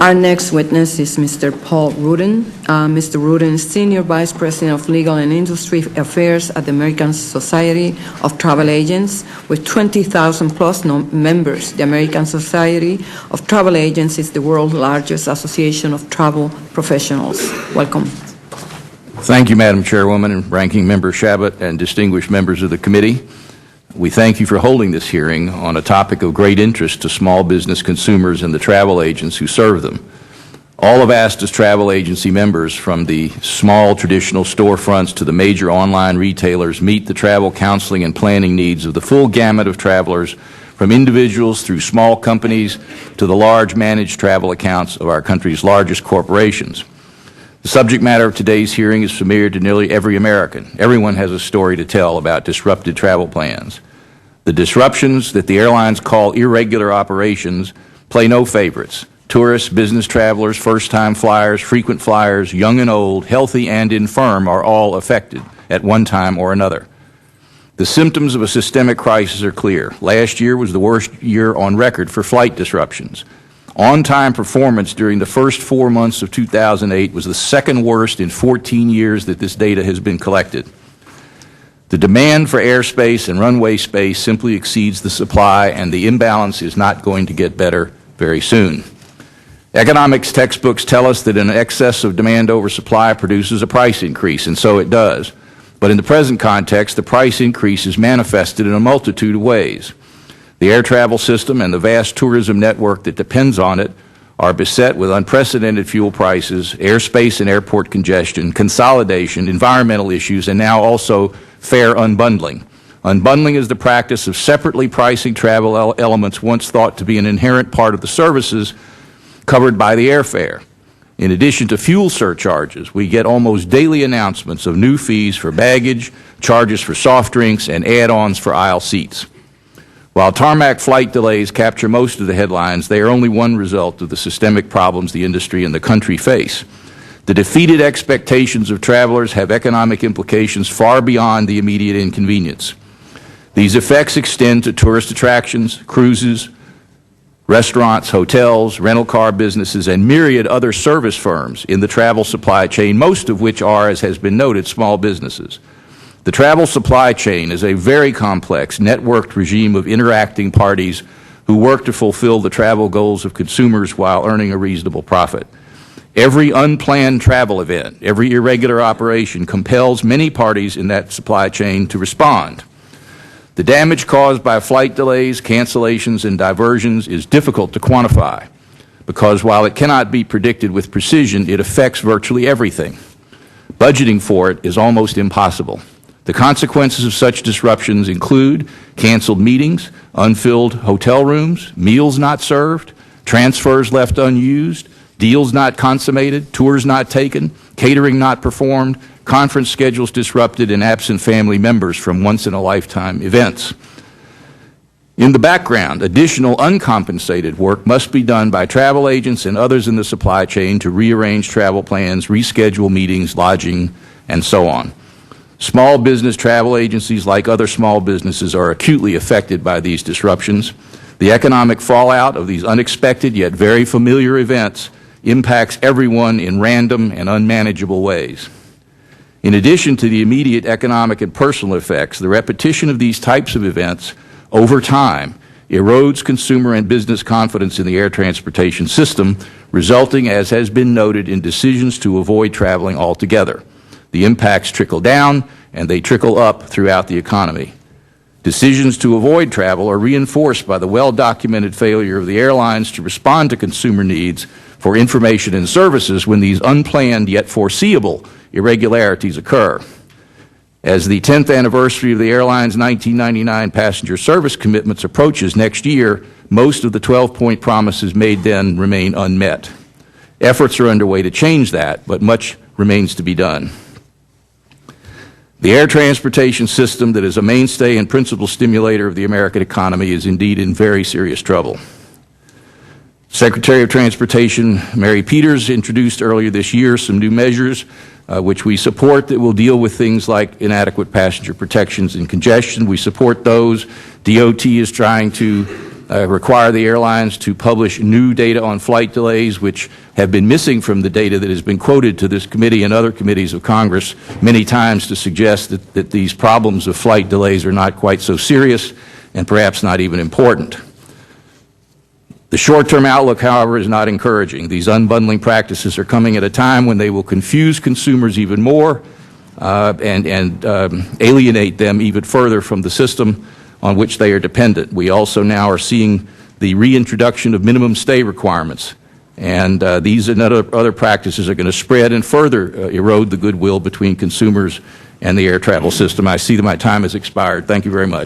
Our next witness is Mr. Paul Ruden. Mr. Ruden is Senior Vice President of Legal and Industry Affairs at the American Society of Travel Agents, with 20,000 plus members. The American Society of Travel Agents is the world's largest association of travel professionals. Welcome. Thank you, Madam Chairwoman and Ranking Member Shabbat and distinguished members of the committee. We thank you for holding this hearing on a topic of great interest to small business consumers and the travel agents who serve them. All of ASTA's travel agency members, from the small traditional storefronts to the major online retailers, meet the travel counseling and planning needs of the full gamut of travelers, from individuals through small companies to the large managed travel accounts of our country's largest corporations. The subject matter of today's hearing is familiar to nearly every American. Everyone has a story to tell about disrupted travel plans. The disruptions that the airlines call irregular operations play no favorites. Tourists, business travelers, first-time flyers, frequent flyers, young and old, healthy and infirm are all affected at one time or another. The symptoms of a systemic crisis are clear. Last year was the worst year on record for flight disruptions. On-time performance during the first 4 months of 2008 was the second worst in 14 years that this data has been collected. The demand for airspace and runway space simply exceeds the supply, and the imbalance is not going to get better very soon. Economics textbooks tell us that an excess of demand over supply produces a price increase, and so it does. But in the present context, the price increase is manifested in a multitude of ways. The air travel system and the vast tourism network that depends on it are beset with unprecedented fuel prices, airspace and airport congestion, consolidation, environmental issues, and now also fare unbundling. Unbundling is the practice of separately pricing travel elements once thought to be an inherent part of the services covered by the airfare. In addition to fuel surcharges, we get almost daily announcements of new fees for baggage, charges for soft drinks, and add-ons for aisle seats. While tarmac flight delays capture most of the headlines, they are only one result of the systemic problems the industry and the country face. The defeated expectations of travelers have economic implications far beyond the immediate inconvenience. These effects extend to tourist attractions, cruises, restaurants, hotels, rental car businesses, and myriad other service firms in the travel supply chain, most of which are, as has been noted, small businesses. The travel supply chain is a very complex, networked regime of interacting parties who work to fulfill the travel goals of consumers while earning a reasonable profit. Every unplanned travel event, every irregular operation compels many parties in that supply chain to respond. The damage caused by flight delays, cancellations, and diversions is difficult to quantify because while it cannot be predicted with precision, it affects virtually everything. Budgeting for it is almost impossible. The consequences of such disruptions include canceled meetings, unfilled hotel rooms, meals not served, transfers left unused, deals not consummated, tours not taken, catering not performed, conference schedules disrupted, and absent family members from once-in-a-lifetime events. In the background, additional uncompensated work must be done by travel agents and others in the supply chain to rearrange travel plans, reschedule meetings, lodging, and so on. Small business travel agencies, like other small businesses, are acutely affected by these disruptions. The economic fallout of these unexpected yet very familiar events impacts everyone in random and unmanageable ways. In addition to the immediate economic and personal effects, the repetition of these types of events over time erodes consumer and business confidence in the air transportation system, resulting, as has been noted, in decisions to avoid traveling altogether. The impacts trickle down and they trickle up throughout the economy. Decisions to avoid travel are reinforced by the well-documented failure of the airlines to respond to consumer needs for information and services when these unplanned yet foreseeable irregularities occur. As the 10th anniversary of the airline's 1999 passenger service commitments approaches next year, most of the 12-point promises made then remain unmet. Efforts are underway to change that, but much remains to be done. The air transportation system that is a mainstay and principal stimulator of the American economy is indeed in very serious trouble. Secretary of Transportation Mary Peters introduced earlier this year some new measures which we support that will deal with things like inadequate passenger protections and congestion. We support those. DOT is trying to require the airlines to publish new data on flight delays, which have been missing from the data that has been quoted to this committee and other committees of Congress many times to suggest that these problems of flight delays are not quite so serious and perhaps not even important. The short-term outlook, however, is not encouraging. These unbundling practices are coming at a time when they will confuse consumers even more and alienate them even further from the system on which they are dependent. We also now are seeing the reintroduction of minimum stay requirements, and these and other practices are going to spread and further erode the goodwill between consumers and the air travel system. I see that my time has expired. Thank you very much.